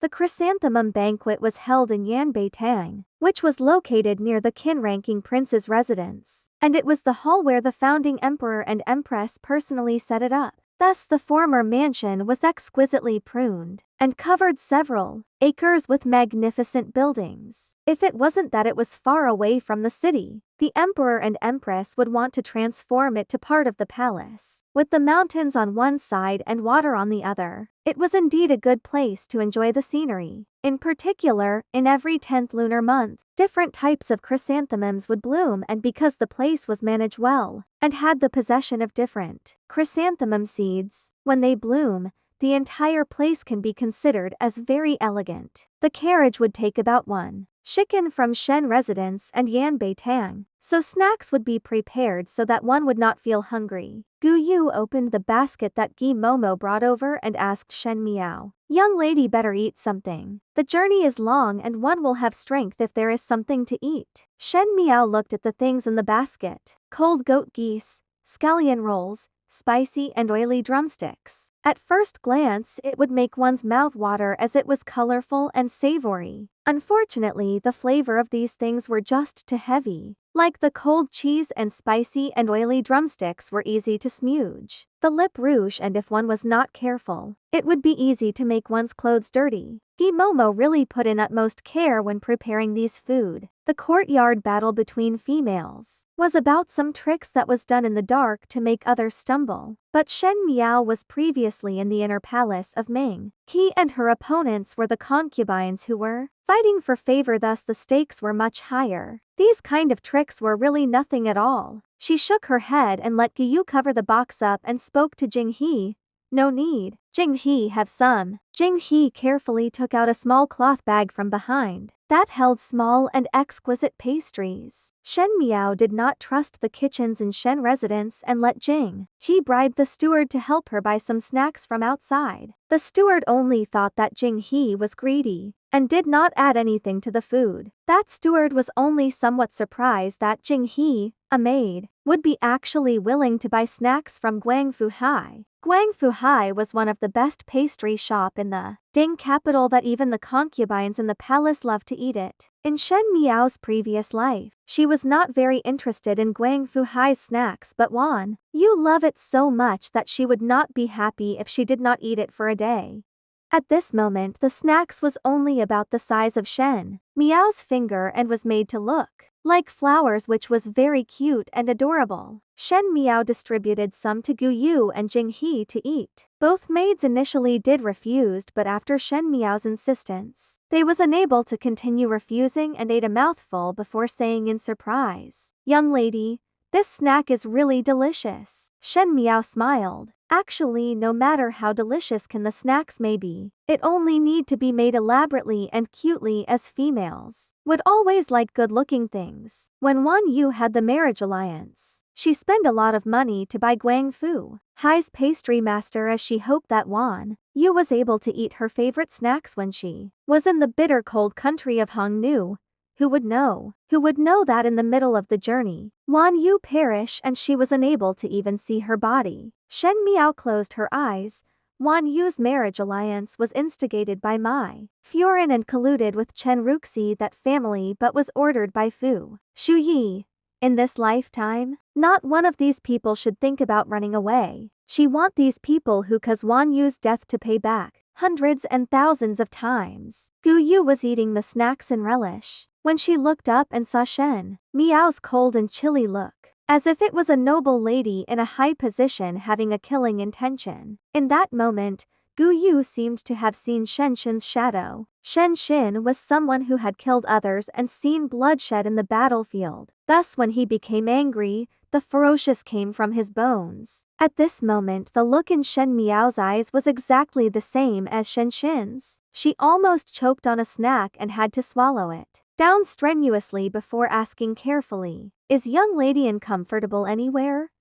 The chrysanthemum banquet was held in Yanbeitang, which was located near the kin-ranking prince's residence, and it was the hall where the founding emperor and empress personally set it up. Thus the former mansion was exquisitely pruned, and covered several acres with magnificent buildings. If it wasn't that it was far away from the city, the emperor and empress would want to transform it to part of the palace. With the mountains on one side and water on the other, it was indeed a good place to enjoy the scenery. In particular, in every 10th lunar month, different types of chrysanthemums would bloom, and because the place was managed well, and had the possession of different chrysanthemum seeds, when they bloom, the entire place can be considered as very elegant. The carriage would take about 1 shikan from Shen residence and Yanbeitang, so snacks would be prepared so that one would not feel hungry. Gu Yu opened the basket that Gi Momo brought over and asked Shen Miao, "Young lady, better eat something. The journey is long and one will have strength if there is something to eat." Shen Miao looked at the things in the basket: cold goat geese, scallion rolls, spicy and oily drumsticks. At first glance, it would make one's mouth water as it was colorful and savory. Unfortunately, the flavor of these things were just too heavy. Like the cold cheese and spicy and oily drumsticks were easy to smudge the lip rouge, and if one was not careful, it would be easy to make one's clothes dirty. Gi Momo really put in utmost care when preparing these food. The courtyard battle between females was about some tricks that was done in the dark to make others stumble. But Shen Miao was previously in the inner palace of Ming Qi, and her opponents were the concubines who were fighting for favor, thus the stakes were much higher. These kind of tricks were really nothing at all. She shook her head and let Gu Yu cover the box up and spoke to Jing He. "No need. Jing He, have some." Jing He carefully took out a small cloth bag from behind that held small and exquisite pastries. Shen Miao did not trust the kitchens in Shen residence and let Jing He bribe the steward to help her buy some snacks from outside. The steward only thought that Jing He was greedy and did not add anything to the food. That steward was only somewhat surprised that Jing He, a maid, would be actually willing to buy snacks from Guangfu Hai. Guangfu Hai was one of the best pastry shop in the Ding capital that even the concubines in the palace loved to eat it. In Shen Miao's previous life, she was not very interested in Guangfu Hai's snacks, but Wan Yu loved it so much that she would not be happy if she did not eat it for a day. At this moment, the snacks was only about the size of Shen Miao's finger and was made to look like flowers, which was very cute and adorable. Shen Miao distributed some to Gu Yu and Jing He to eat. Both maids initially did refused, but after Shen Miao's insistence, they was unable to continue refusing and ate a mouthful before saying in surprise, "Young lady, this snack is really delicious." Shen Miao smiled. Actually, no matter how delicious can the snacks may be, it only need to be made elaborately and cutely, as females would always like good-looking things. When Wan Yu had the marriage alliance, she spent a lot of money to buy Guangfu Hai's pastry master, as she hoped that Wan Yu was able to eat her favorite snacks when she was in the bitter cold country of Hongnu. Who would know that in the middle of the journey, Wan Yu perished and she was unable to even see her body. Shen Miao closed her eyes. Wan Yu's marriage alliance was instigated by Mai Furin and colluded with Chen Ruxi, that family, but was ordered by Fu Shuyi. In this lifetime, not one of these people should think about running away. She want these people who cause Wan Yu's death to pay back hundreds and thousands of times. Gu Yu was eating the snacks in relish when she looked up and saw Shen Miao's cold and chilly look, as if it was a noble lady in a high position having a killing intention. In that moment, Gu Yu seemed to have seen Shen Shen's shadow. Shen Shen was someone who had killed others and seen bloodshed in the battlefield. Thus when he became angry, the ferocious came from his bones. At this moment, the look in Shen Miao's eyes was exactly the same as Shen Shen's. She almost choked on a snack and had to swallow it down strenuously before asking carefully, "Is young lady uncomfortable anywhere?"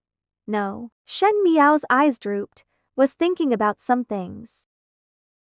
"No." Shen Miao's eyes drooped, was thinking about some things.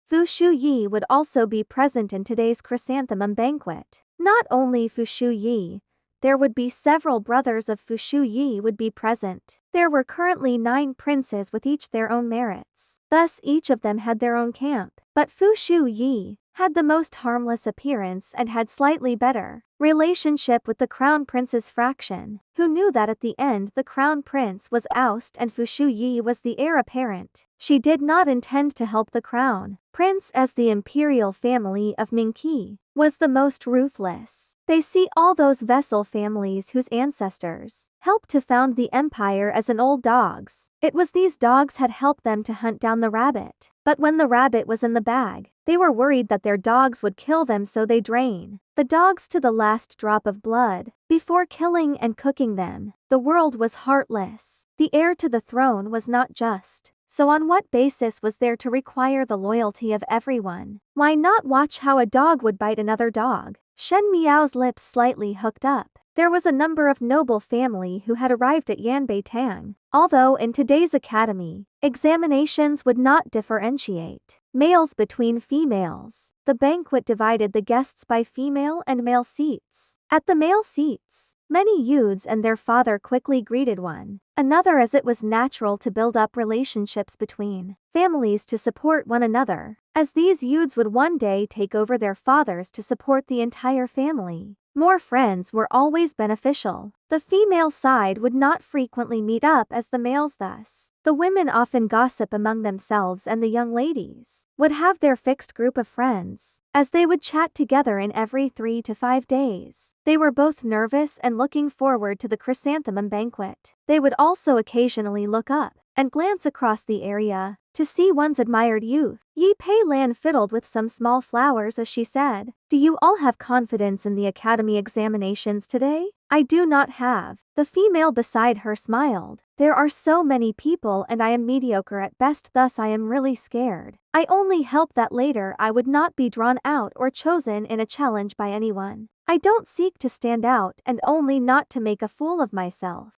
Fu Shuyi would also be present in today's chrysanthemum banquet. Not only Fu Shuyi, there would be several brothers of Fu Shuyi would be present. There were currently 9 princes with each their own merits. Thus each of them had their own camp. But Fu Shu Yi had the most harmless appearance and had slightly better relationship with the Crown Prince's fraction, who knew that at the end the Crown Prince was ousted and Fu Shu Yi was the heir apparent. She did not intend to help the Crown Prince, as the imperial family of Mingqi was the most ruthless. They see all those vassal families whose ancestors helped to found the empire as an old dogs. It was these dogs had helped them to hunt down the rabbit. But when the rabbit was in the bag, they were worried that their dogs would kill them, so they drain the dogs to the last drop of blood before killing and cooking them. The world was heartless. The heir to the throne was not just. So on what basis was there to require the loyalty of everyone? Why not watch how a dog would bite another dog? Shen Miao's lips slightly hooked up. There was a number of noble family who had arrived at Yanbei Tang. Although in today's academy, examinations would not differentiate males between females, the banquet divided the guests by female and male seats. At the male seats, many youths and their father quickly greeted one another, as it was natural to build up relationships between families to support one another, as these youths would one day take over their fathers to support the entire family. More friends were always beneficial. The female side would not frequently meet up as the males, thus the women often gossip among themselves and the young ladies would have their fixed group of friends, as they would chat together in every 3 to 5 days. They were both nervous and looking forward to the chrysanthemum banquet. They would also occasionally look up and glance across the area to see one's admired youth. Yi Pei Lan fiddled with some small flowers as she said, "Do you all have confidence in the academy examinations today?" "I do not have." The female beside her smiled. "There are so many people and I am mediocre at best, thus I am really scared. I only hope that later I would not be drawn out or chosen in a challenge by anyone. I don't seek to stand out and only not to make a fool of myself."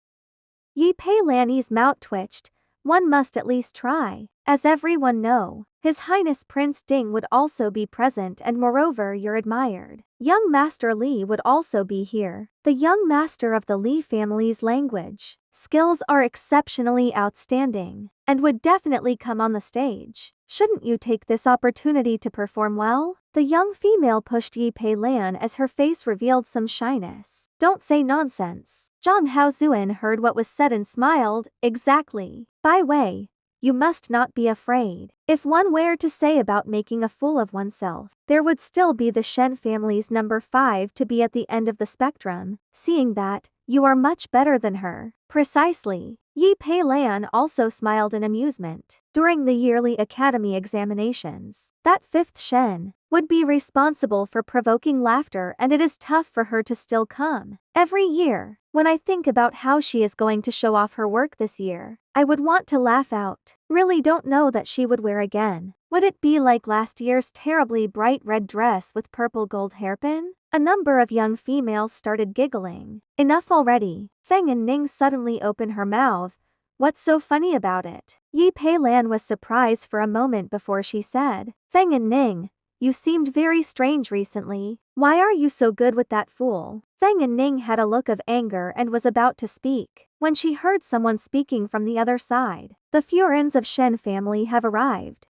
Yi Pei Lan's mouth twitched. One must at least try. As everyone know, His Highness Prince Ding would also be present, and moreover your admired young Master Li would also be here. The young master of the Li family's language skills are exceptionally outstanding, and would definitely come on the stage. Shouldn't you take this opportunity to perform well? The young female pushed Yi Pei Lan as her face revealed some shyness. "Don't say nonsense." Zhang Haozuan heard what was said and smiled. "Exactly. By way, you must not be afraid. If one were to say about making a fool of oneself, there would still be the Shen family's number 5 to be at the end of the spectrum. Seeing that, you are much better than her." "Precisely." Yi Pei Lan also smiled in amusement. During the yearly academy examinations, that 5th Shen would be responsible for provoking laughter, and it is tough for her to still come every year. When I think about how she is going to show off her work this year, I would want to laugh out. Really don't know that she would wear again. Would it be like last year's terribly bright red dress with purple gold hairpin? A number of young females started giggling. "Enough already." Feng and Ning suddenly opened her mouth. "What's so funny about it?" Yi Pei Lan was surprised for a moment before she said, "Feng and Ning, you seemed very strange recently. Why are you so good with that fool?" Feng and Ning had a look of anger and was about to speak when she heard someone speaking from the other side. "The Furins of Shen family have arrived."